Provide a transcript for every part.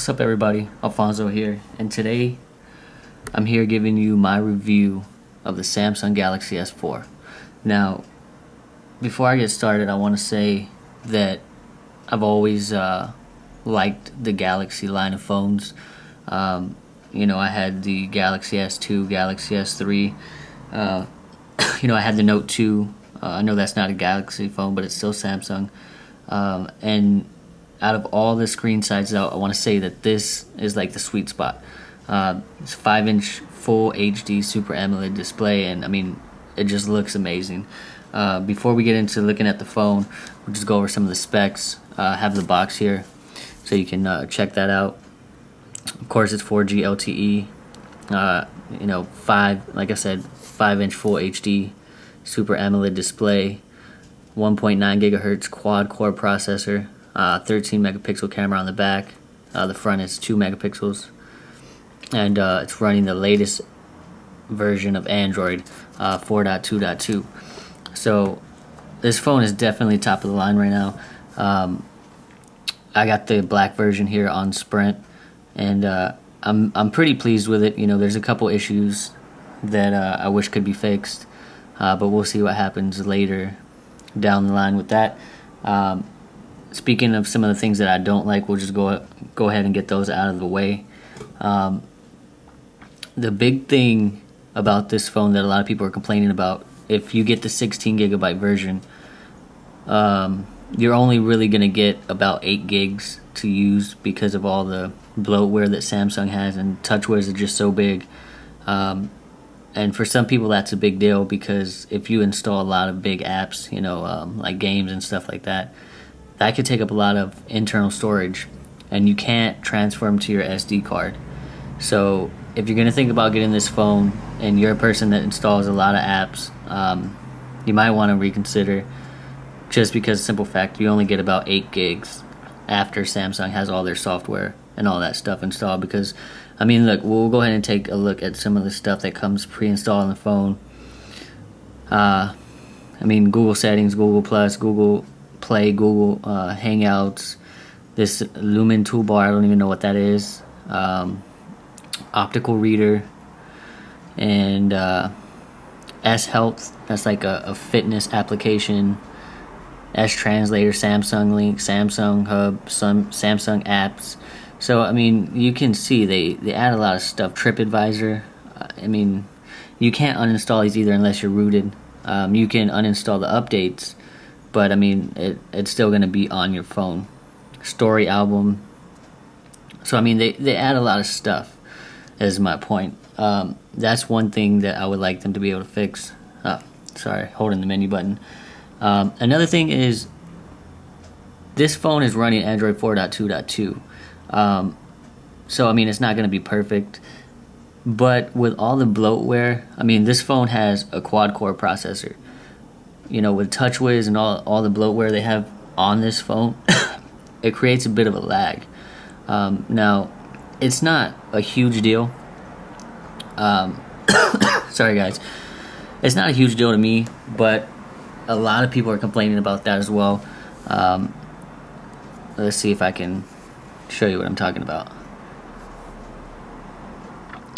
What's up everybody, Alfonso here, and today I'm here giving you my review of the Samsung Galaxy S4. Now, before I get started, I want to say that I've always liked the Galaxy line of phones. I had the Galaxy S2, Galaxy S3, I had the Note 2. I know that's not a Galaxy phone, but it's still Samsung. And out of all the screen sizes out, I want to say that this is like the sweet spot. It's 5-inch full HD Super AMOLED display, and I mean, it just looks amazing. Before we get into looking at the phone, we'll just go over some of the specs. I have the box here, so you can check that out. Of course, it's 4G LTE. Like I said, 5-inch full HD Super AMOLED display, 1.9 gigahertz quad-core processor. 13 megapixel camera on the back. The front is 2 megapixels, and it's running the latest version of Android 4.2.2. So this phone is definitely top of the line right now. I got the black version here on Sprint, and I'm pretty pleased with it. There's a couple issues that I wish could be fixed, but we'll see what happens later down the line with that. Speaking of some of the things that I don't like, we'll just go ahead and get those out of the way. The big thing about this phone that a lot of people are complaining about, if you get the 16 gigabyte version, you're only really going to get about 8 gigs to use because of all the bloatware that Samsung has, and TouchWiz is just so big. And for some people that's a big deal, because if you install a lot of big apps, like games and stuff like that, that could take up a lot of internal storage, and you can't transfer them to your SD card. So if you're going to think about getting this phone and you're a person that installs a lot of apps, you might want to reconsider, just because of the simple fact you only get about 8 gigs after Samsung has all their software and all that stuff installed. Because, I mean, look, we'll go ahead and take a look at some of the stuff that comes pre-installed on the phone. Google Settings, Google Plus, Google Play, Google Hangouts, this Lumen toolbar, I don't even know what that is, optical reader, and S Health, that's like a fitness application, S Translator, Samsung Link, Samsung Hub, some Samsung apps. So I mean, you can see they add a lot of stuff. TripAdvisor. You can't uninstall these either unless you're rooted. You can uninstall the updates, but I mean, it's still going to be on your phone. Story album. So I mean, they add a lot of stuff, is my point. That's one thing that I would like them to be able to fix. Sorry, holding the menu button. Another thing is, this phone is running Android 4.2.2. So I mean, it's not going to be perfect, but with all the bloatware, I mean, this phone has a quad-core processor. With TouchWiz and all the bloatware they have on this phone, it creates a bit of a lag. Now, it's not a huge deal. Sorry guys. It's not a huge deal to me, but a lot of people are complaining about that as well. Let's see if I can show you what I'm talking about.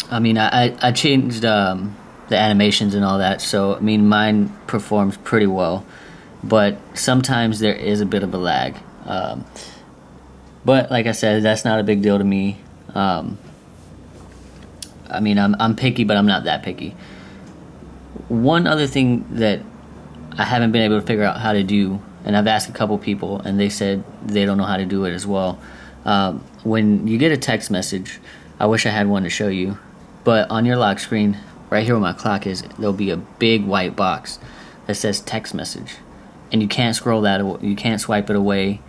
I mean, I changed the animations and all that, so I mean, mine performs pretty well, but sometimes there is a bit of a lag. But like I said, that's not a big deal to me. I'm picky, but I'm not that picky. One other thing that I haven't been able to figure out how to do, and I've asked a couple people and they said they don't know how to do it as well. When you get a text message, I wish I had one to show you, but on your lock screen, right here where my clock is, there'll be a big white box that says text message, and you can't scroll that, you can't swipe it away.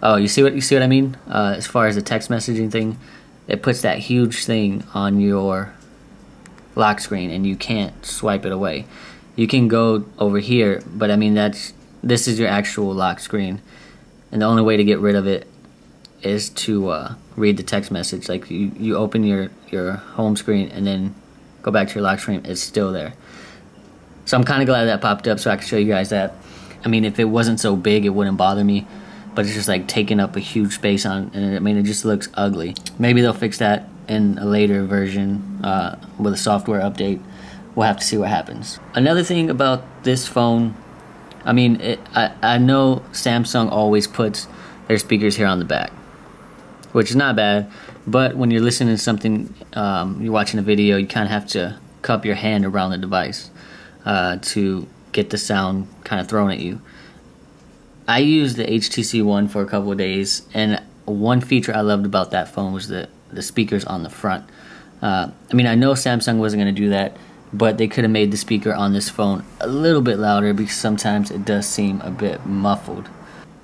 Oh, you see what I mean? As far as the text messaging thing, it puts that huge thing on your lock screen, and you can't swipe it away. You can go over here, but I mean, this is your actual lock screen, and the only way to get rid of it is to read the text message. Like you open your home screen and then go back to your lock screen, it's still there. So I'm kind of glad that popped up so I can show you guys that. I mean, if it wasn't so big, it wouldn't bother me. but it's just like taking up a huge space on, and I mean it just looks ugly. Maybe they'll fix that in a later version with a software update. We'll have to see what happens. Another thing about this phone, I mean, I know Samsung always puts their speakers here on the back, which is not bad, but when you're listening to something, you're watching a video, you kind of have to cup your hand around the device to get the sound kind of thrown at you. I used the HTC One for a couple of days, and one feature I loved about that phone was the speakers on the front. I mean, I know Samsung wasn't going to do that, but they could have made the speaker on this phone a little bit louder because sometimes it does seem a bit muffled.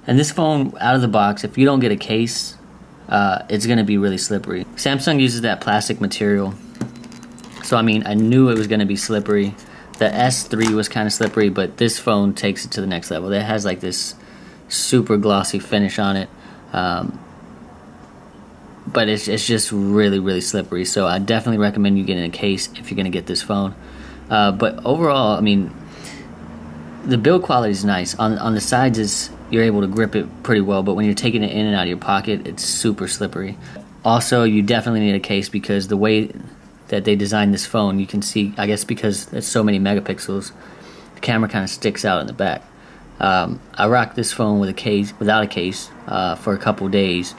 And this phone, out of the box, if you don't get a case, it's going to be really slippery. Samsung uses that plastic material, so I mean, I knew it was going to be slippery. The S3 was kind of slippery, but this phone takes it to the next level. It has like this super glossy finish on it, but it's just really, really slippery. So I definitely recommend you getting a case if you're going to get this phone. But overall, I mean, the build quality is nice. On the sides, you're able to grip it pretty well, but when you're taking it in and out of your pocket, it's super slippery. Also, you definitely need a case because the way that they designed this phone, you can see, I guess because it's so many megapixels, the camera kind of sticks out in the back. I rocked this phone with a case, without a case, for a couple days.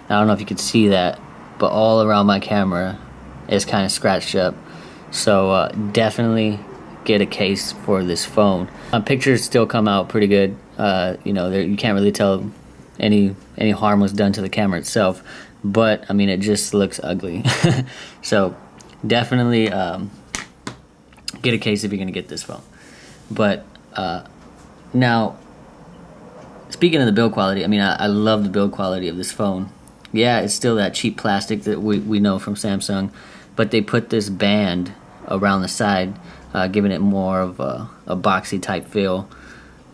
I don't know if you could see that, but all around my camera is kind of scratched up. So definitely get a case for this phone. Pictures still come out pretty good. You know, you can't really tell any harm was done to the camera itself, but I mean it just looks ugly. So definitely get a case if you're gonna get this phone. But now, speaking of the build quality, I mean I love the build quality of this phone. Yeah, it's still that cheap plastic that we know from Samsung, but they put this band around the side, giving it more of a boxy type feel,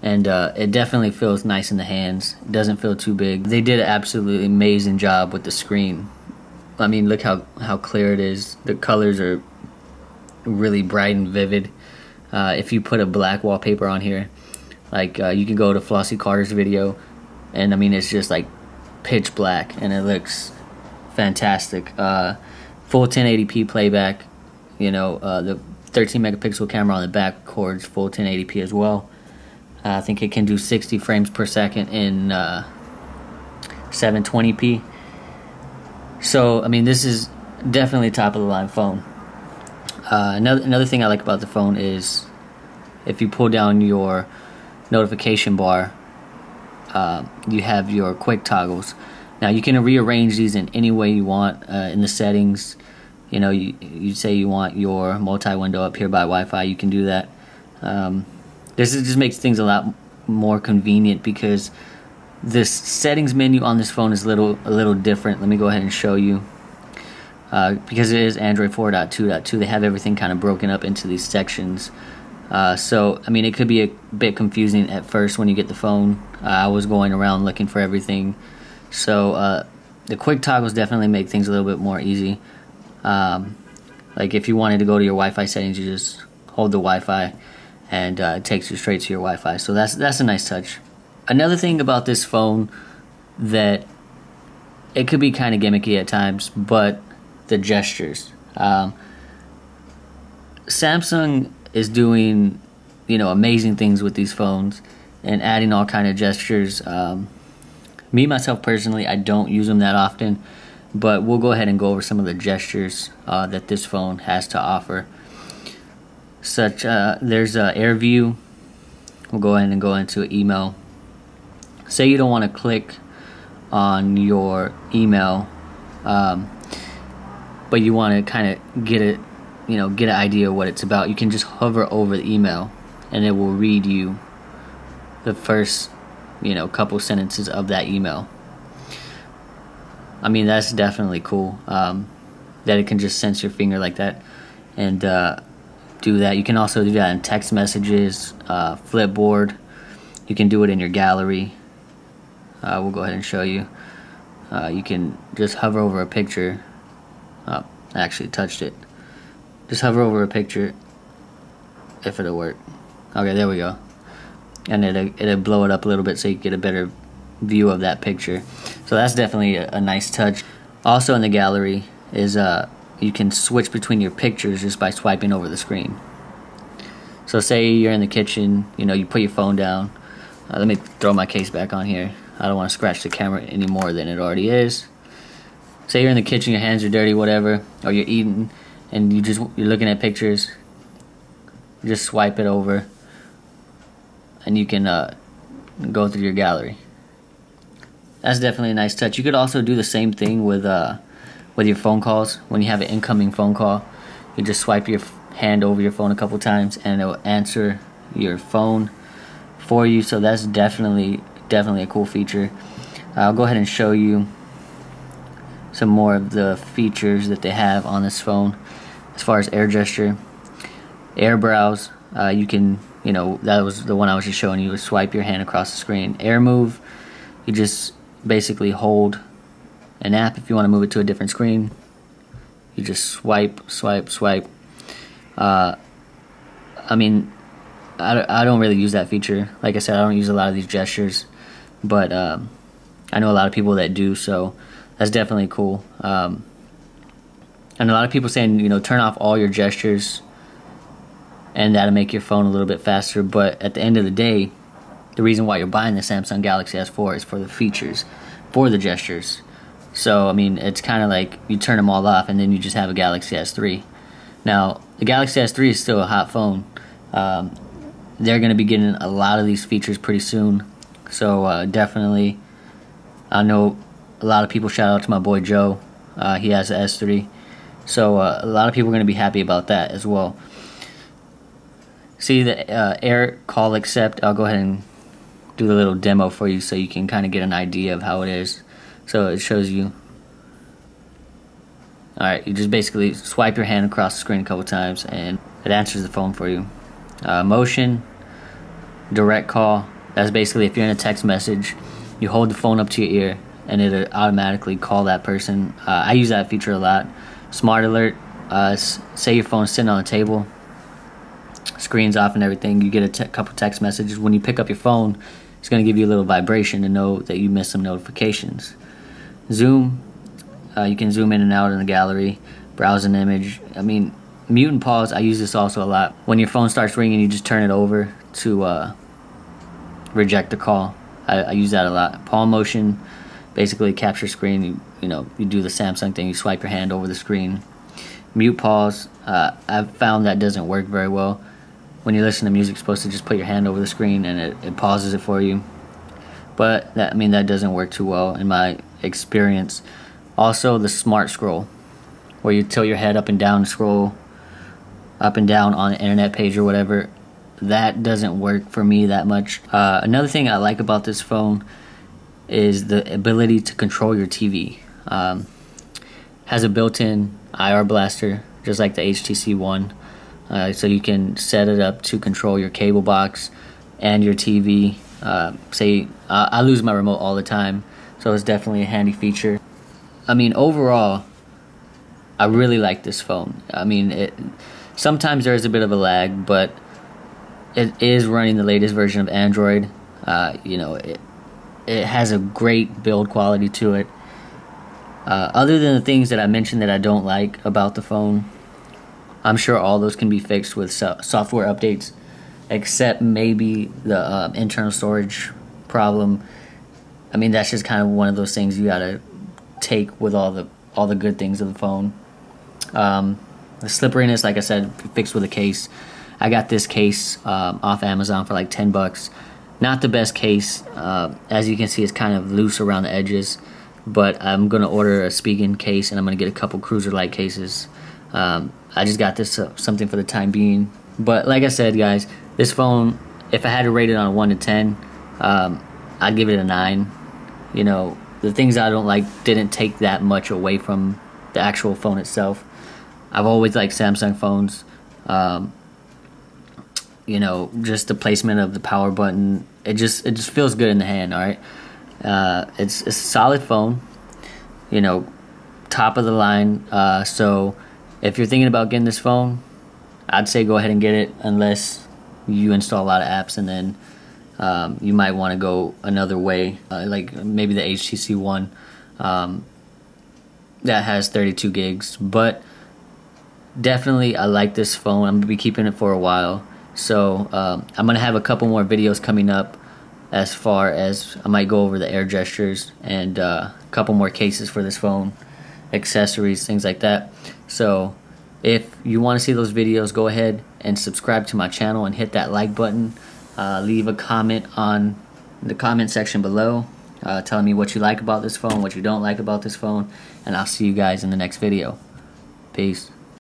and it definitely feels nice in the hands. It doesn't feel too big. They did an absolutely amazing job with the screen. I mean, look how clear it is. The colors are really bright and vivid. If you put a black wallpaper on here, like you can go to Flossie Carter's video, and I mean it's just like pitch black, and it looks fantastic. Full 1080p playback. You know, the 13 megapixel camera on the back records full 1080p as well. I think it can do 60 frames per second in 720p. So I mean, this is definitely top of the line phone. Another thing I like about the phone is if you pull down your notification bar, you have your quick toggles. Now you can rearrange these in any way you want in the settings. You know, you say you want your multi-window up here by Wi-Fi, you can do that. This just makes things a lot more convenient because this settings menu on this phone is a little different. Let me go ahead and show you. Because it is Android 4.2.2, they have everything kind of broken up into these sections. So, I mean, it could be a bit confusing at first when you get the phone. I was going around looking for everything. So, the quick toggles definitely make things a little bit more easy. Like if you wanted to go to your Wi-Fi settings, you just hold the Wi-Fi and it takes you straight to your Wi-Fi. So that's a nice touch. Another thing about this phone that it could be kind of gimmicky at times, but the gestures. Samsung is doing, you know, amazing things with these phones and adding all kind of gestures. Me myself personally, I don't use them that often, but we'll go ahead and go over some of the gestures that this phone has to offer. Such there's Air View. We'll go ahead and go into email. Say you don't want to click on your email, but you want to kind of get it, you know, get an idea of what it's about. You can just hover over the email, and it will read you the first, you know, couple sentences of that email. I mean, that's definitely cool. That it can just sense your finger like that and do that. You can also do that in text messages, Flipboard. You can do it in your gallery. We'll go ahead and show you. You can just hover over a picture. I actually touched it. Just hover over a picture, if it'll work. Okay, there we go. And it'll blow it up a little bit so you get a better view of that picture. So that's definitely a nice touch. Also in the gallery is you can switch between your pictures just by swiping over the screen. So say you're in the kitchen, you put your phone down. Let me throw my case back on here. I don't want to scratch the camera any more than it already is. Say you're in the kitchen, your hands are dirty, whatever, or you're eating, and you're looking at pictures. You just swipe it over, and you can go through your gallery. That's definitely a nice touch. You could also do the same thing with your phone calls. When you have an incoming phone call, you just swipe your hand over your phone a couple times, and it will answer your phone for you. So that's definitely a cool feature. I'll go ahead and show you some more of the features that they have on this phone. As far as air gesture, air browse, you can, that was the one I was just showing you, swipe your hand across the screen. Air move, you just basically hold an app. If you want to move it to a different screen, you just swipe. I don't really use that feature. Like I said, I don't use a lot of these gestures, but I know a lot of people that do, so that's definitely cool. And a lot of people saying, turn off all your gestures, and that'll make your phone a little bit faster. But at the end of the day, the reason why you're buying the Samsung Galaxy S4 is for the features, for the gestures. So, it's kind of like you turn them all off, and then you just have a Galaxy S3. Now, the Galaxy S3 is still a hot phone. They're going to be getting a lot of these features pretty soon. So, definitely, I know a lot of people, shout out to my boy Joe. He has the S3. So, a lot of people are going to be happy about that as well. See the air call accept. I'll go ahead and do the little demo for you so you can kind of get an idea of how it is. So it shows you. Alright, you just basically swipe your hand across the screen a couple times and it answers the phone for you. Motion, direct call. That's basically if you're in a text message, you hold the phone up to your ear and it'll automatically call that person. I use that feature a lot. Smart alert. Say your phone's sitting on the table, screen's off and everything, you get a couple text messages. When you pick up your phone, it's going to give you a little vibration to know that you missed some notifications. Zoom, you can zoom in and out in the gallery, browse an image. Mute and pause, I use this also a lot. When your phone starts ringing, you just turn it over to reject the call. I use that a lot. Palm motion, basically capture screen. You do the Samsung thing, you swipe your hand over the screen. Mute pause, I've found that doesn't work very well. When you listen to music, you're supposed to just put your hand over the screen and it pauses it for you. But that doesn't work too well in my experience. Also, the smart scroll, where you tilt your head up and down, scroll up and down on an internet page or whatever, that doesn't work for me that much. Another thing I like about this phone is the ability to control your TV. Has a built-in IR blaster, just like the HTC One. So you can set it up to control your cable box and your TV. Say I lose my remote all the time, so it's definitely a handy feature. Overall, I really like this phone. Sometimes there is a bit of a lag, but it is running the latest version of Android. It has a great build quality to it. Other than the things that I mentioned that I don't like about the phone, I'm sure all those can be fixed with software updates, except maybe the internal storage problem. That's just kind of one of those things you gotta take with all the good things of the phone. The slipperiness, like I said, fixed with a case. I got this case off Amazon for like $10. Not the best case. As you can see, it's kind of loose around the edges. But I'm gonna order a Spigen case, and I'm gonna get a couple Cruiser Light cases. I just got this something for the time being. But like I said, guys, this phone, if I had to rate it on a 1 to 10, I'd give it a 9. The things I don't like didn't take that much away from the actual phone itself. I've always liked Samsung phones. Just the placement of the power button, it just feels good in the hand. All right, it's a solid phone. Top of the line. So if you're thinking about getting this phone, I'd say go ahead and get it, unless you install a lot of apps and then you might want to go another way, like maybe the HTC One that has 32 gigs. But definitely I like this phone. I'm gonna be keeping it for a while, so I'm gonna have a couple more videos coming up, as far as I might go over the air gestures and a couple more cases for this phone, accessories, things like that. So if you want to see those videos, go ahead and subscribe to my channel and hit that like button. Leave a comment on the comment section below, telling me what you like about this phone, what you don't like about this phone, and I'll see you guys in the next video. Peace.